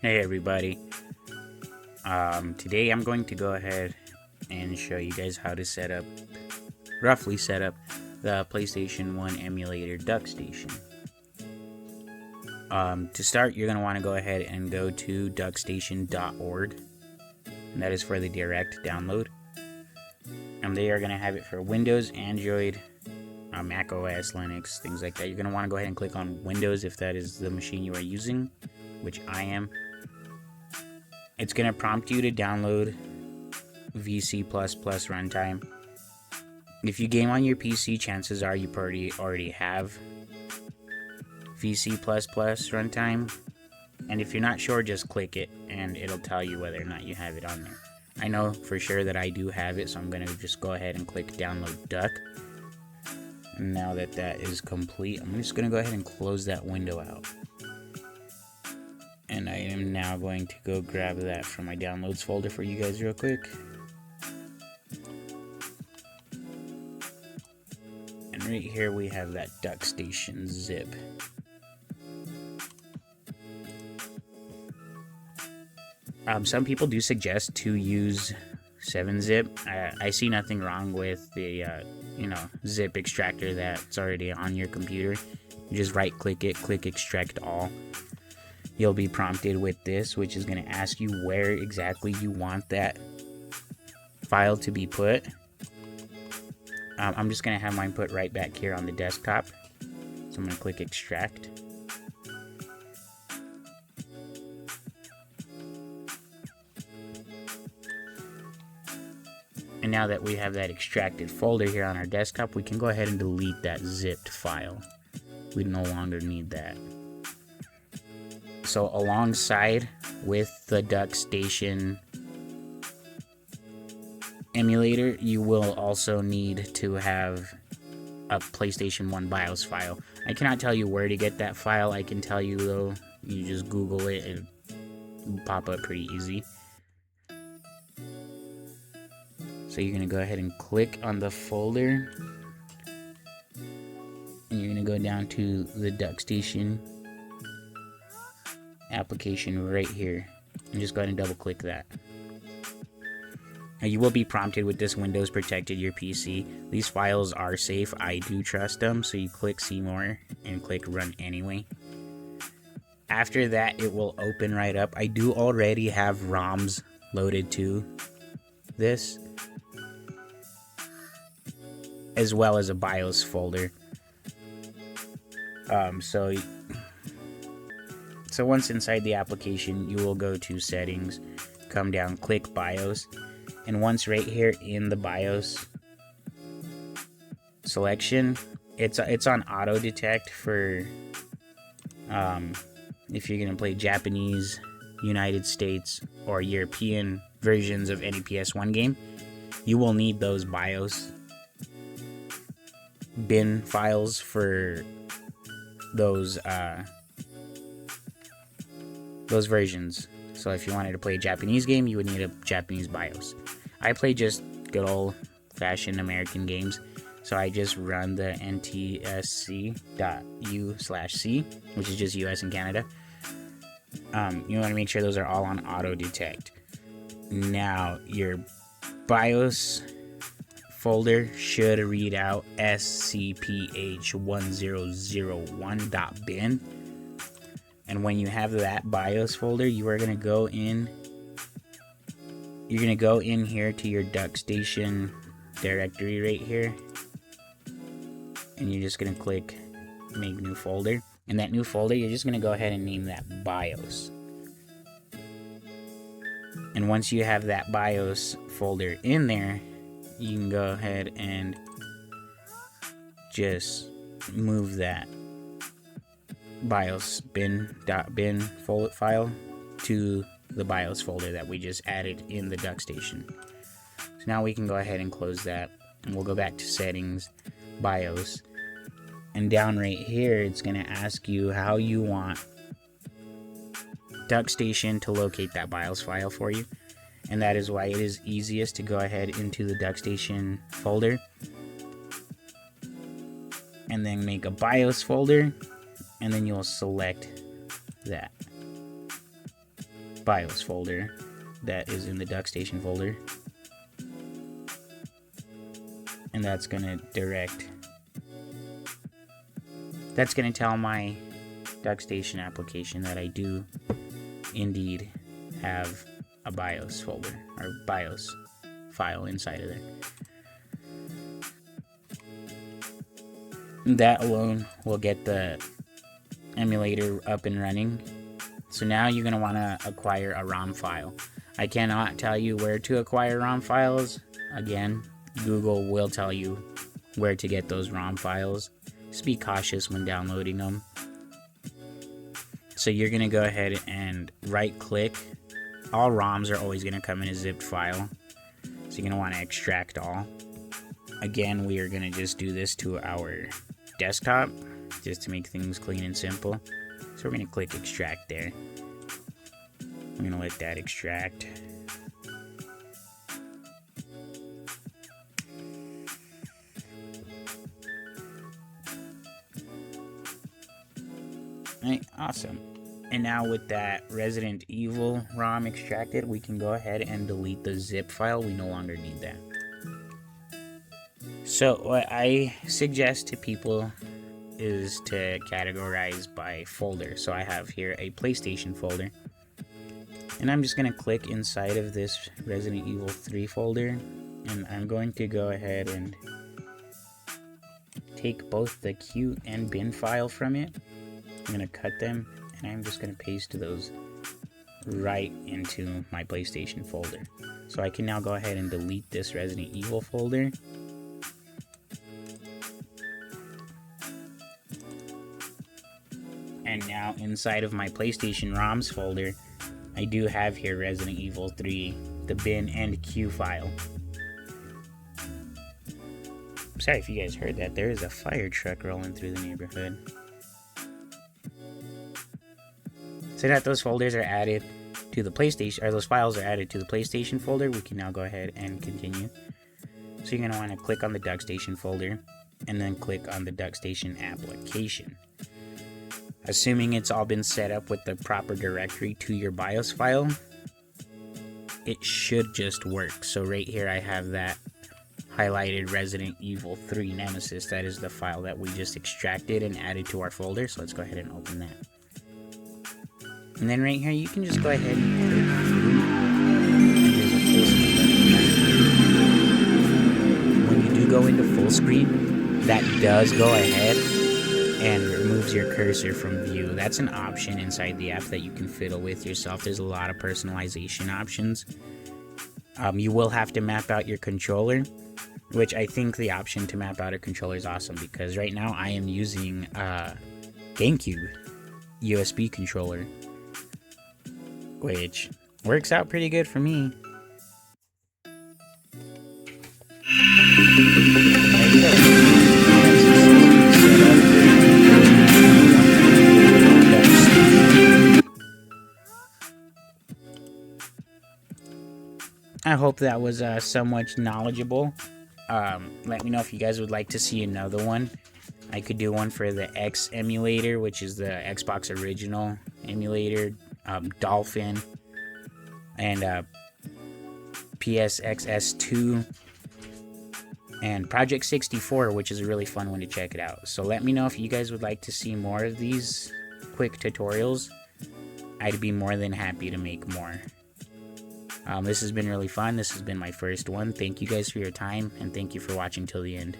Hey everybody, today I'm going to go ahead and show you guys how to roughly set up the PlayStation 1 emulator Duckstation. To start, you're going to want to go ahead and go to duckstation.org, and that is for the direct download. And they are going to have it for Windows, Android, Mac OS, Linux, things like that. You're going to want to go ahead and click on Windows if that is the machine you are using, which I am. It's going to prompt you to download VC++ runtime. If you game on your PC, chances are you already have VC++ runtime. And if you're not sure, just click it and it'll tell you whether or not you have it on there. I know for sure that I do have it, so I'm going to just go ahead and click download Duck. And now that that is complete, I'm just going to go ahead and close that window out. And I am now going to go grab that from my downloads folder for you guys real quick. And right here we have that Duckstation zip. Some people do suggest to use 7-zip. I see nothing wrong with the zip extractor that's already on your computer. You just right click it, click extract all. You'll be prompted with this, which is going to ask you where exactly you want that file to be put. I'm just going to have mine put right back here on the desktop. So I'm going to click extract. And now that we have that extracted folder here on our desktop, we can go ahead and delete that zipped file. We no longer need that. So alongside with the Duckstation emulator, you will also need to have a PlayStation 1 BIOS file. I cannot tell you where to get that file. I can tell you though, you just Google it and it'll pop up pretty easy. So you're going to go ahead and click on the folder. And you're going to go down to the Duckstation application right here. And just go ahead and double click that. Now you will be prompted with this Windows protected your PC. These files are safe. I do trust them. So you click see more and click run anyway. After that, it will open right up. I do already have ROMs loaded to this, as well as a BIOS folder. So once inside the application, you will go to settings, come down, click BIOS, and once right here in the BIOS selection, it's on auto detect for if you're gonna play Japanese, United States, or European versions of any PS1 game. You will need those BIOS bin files for those versions. So if you wanted to play a Japanese game, you would need a Japanese BIOS. I play just good old-fashioned American games, so I just run the ntsc.u/c, which is just US and Canada. You want to make sure those are all on auto detect. Now your BIOS folder should read out scph1001.bin, and when you have that BIOS folder, you are going to go in. You're going to go in here to your Duckstation directory right here, and you're just going to click make new folder. In that new folder, you're just going to go ahead and name that BIOS. And once you have that BIOS folder in there, you can go ahead and just move that BIOS bin file to the BIOS folder that we just added in the Duckstation. So now we can go ahead and close that, and we'll go back to settings, BIOS, and down right here it's going to ask you how you want Duckstation to locate that BIOS file for you. And that is why it is easiest to go ahead into the Duckstation folder and then make a BIOS folder, and then you'll select that. BIOS folder that is in the Duckstation folder. And that's going to tell my Duckstation application that I do indeed have a BIOS folder or BIOS file inside of there. That alone will get the emulator up and running. So now you're going to want to acquire a ROM file. I cannot tell you where to acquire ROM files. Again, Google will tell you where to get those ROM files. Just be cautious when downloading them. So you're going to go ahead and right click. All ROMs are always going to come in a zipped file. So you're going to want to extract all. Again, we are going to just do this to our desktop just to make things clean and simple. So we're going to click extract there. I'm going to let that extract. Alright, awesome. And now with that Resident Evil ROM extracted, we can go ahead and delete the zip file. We no longer need that. So what I suggest to people is to categorize by folder. So I have here a PlayStation folder. And I'm just going to click inside of this Resident Evil 3 folder. And I'm going to go ahead and take both the Q and bin file from it. I'm going to cut them, and I'm just going to paste those right into my PlayStation folder. So I can now go ahead and delete this Resident Evil folder. And now inside of my PlayStation ROMs folder, I do have here Resident Evil 3, the bin and Q file. Sorry if you guys heard that. There is a fire truck rolling through the neighborhood. So that those folders are added to the PlayStation, or those files are added to the PlayStation folder, we can now go ahead and continue. So you're going to want to click on the Duckstation folder, and then click on the Duckstation application. Assuming it's all been set up with the proper directory to your BIOS file, it should just work. So right here I have that highlighted Resident Evil 3 Nemesis. That is the file that we just extracted and added to our folder. So let's go ahead and open that. And then right here, you can just go ahead and click on root. And there's a full screen button. When you do go into full screen, that does go ahead and removes your cursor from view. That's an option inside the app that you can fiddle with yourself. There's a lot of personalization options. You will have to map out your controller, which I think the option to map out a controller is awesome, because right now I am using a GameCube USB controller, which works out pretty good for me. I hope that was somewhat knowledgeable. Let me know if you guys would like to see another one. I could do one for the X emulator, which is the Xbox original emulator, Dolphin, and PSXS2, and Project 64, which is a really fun one to check it out. So let me know if you guys would like to see more of these quick tutorials. I'd be more than happy to make more. This has been really fun. This has been my first one. Thank you guys for your time, and thank you for watching till the end.